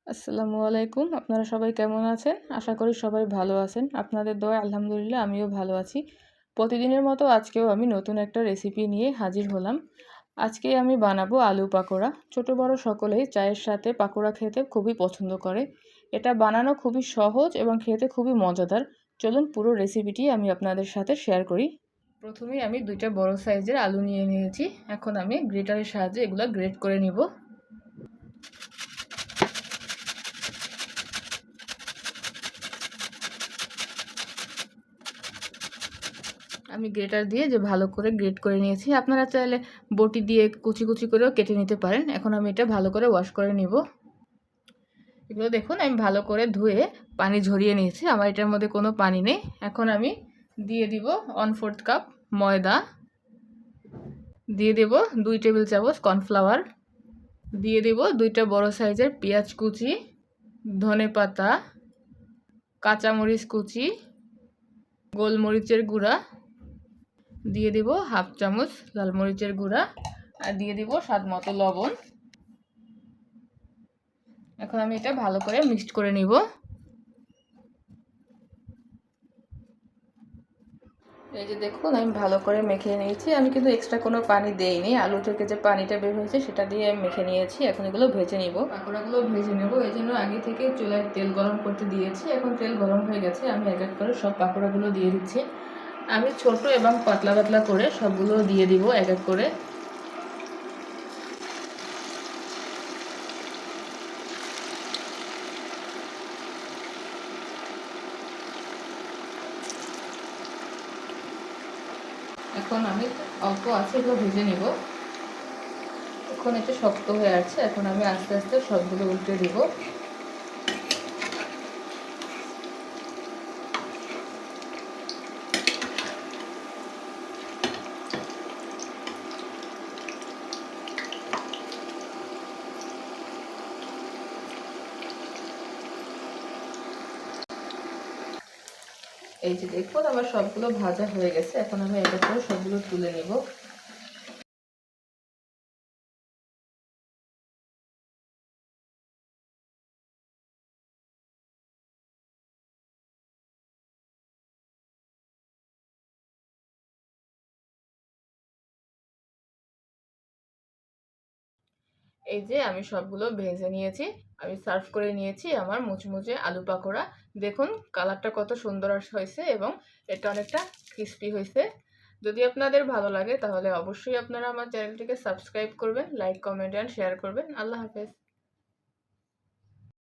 আসসালামু আলাইকুম। আপনারা সবাই কেমন আছেন? আশা করি সবাই ভালো আছেন। আপনাদের দোয়ায় আলহামদুলিল্লাহ আমিও ভালো আছি। প্রতিদিনের মতো আজকেও আমি নতুন একটা রেসিপি নিয়ে হাজির হলাম। আজকে আমি বানাবো আলু পাকোড়া। ছোট বড় সকলেই চায়ের সাথে পাকোড়া খেতে খুবই পছন্দ করে। এটা বানানো খুবই সহজ এবং খেতে খুবই মজাদার। চলুন পুরো রেসিপিটি আমি আপনাদের সাথে শেয়ার করি। প্রথমেই আমি 2টা বড় সাইজের আলু নিয়ে নিয়েছি। এখন আমি গ্রেটারের সাহায্যে এগুলো গ্রেট করে নিব। আমি গ্রেটার দিয়ে যে ভালো করে গ্রেট করে নিয়েছি। আপনারা চাইলে বটি দিয়ে কুচি কুচি করেও কেটে নিতে পারেন। এখন আমি এটা ভালো করে ওয়াশ করে নিব। এগুলো দেখুন আমি ভালো করে ধুয়ে পানি ঝরিয়ে নিয়েছি। আমার এটার মধ্যে কোনো পানি নেই। এখন আমি দিয়ে দিব 1/4 কাপ ময়দা, দিয়ে দেব 2 টেবিল চামচ কর্নফ্লাওয়ার, দিয়ে দেব 2টা বড় সাইজের পেঁয়াজ কুচি, ধনেপাতা, কাঁচামরিচ কুচি, গোলমরিচের গুঁড়া, দিয়ে দিব 1/2 চামচ লাল মরিচের গুঁড়া আর দিয়ে দিব স্বাদ মতো লবণ। এখন আমি এটা ভালো করে মিক্সড করে নিব। এই যে দেখুন আমি ভালো করে মেখে নিয়েছি। আমি কিন্তু এক্সট্রা কোনো পানি দেইনি। আলু থেকে যে পানিটা বের হয়েছে সেটা দিয়ে আমি মেখে নিয়েছি। এখন এগুলো ভেজে নিব। পাকোড়াগুলো ভেজে নেব। এই জন্য আগে থেকে চুলায় তেল গরম করতে দিয়েছি। এখন তেল গরম হয়ে গেছে। আমি এক এক করে সব পাকোড়াগুলো দিয়ে দিচ্ছি। আমি ছোট এবং পাতলা পাতলা করে সবগুলো দিয়ে দিব এক এক করে। এখন আমি অল্প আছে এগুলো ভেজে নেব। এখন এটা শক্ত হয়ে আছে। এখন আমি আস্তে আস্তে সবগুলো উল্টে দিব। এই যে দেখুন আমার সবগুলো ভাজা হয়ে গেছে। এখন আমি এক এক করে সবগুলো তুলে নেব। এই যে আমি সবগুলো ভেজে নিয়েছি। আমি সার্ভ করে নিয়েছি আমার মুচমুচে আলু পাকোড়া। দেখুন কালারটা কত সুন্দর হয়েছে এবং এটা অনেকটা ক্রিস্পি হয়েছে। যদি আপনাদের ভালো লাগে তাহলে অবশ্যই আপনারা আমার চ্যানেলটিকে সাবস্ক্রাইব করবেন, লাইক, কমেন্ট অ্যান্ড শেয়ার করবেন। আল্লাহ হাফেজ।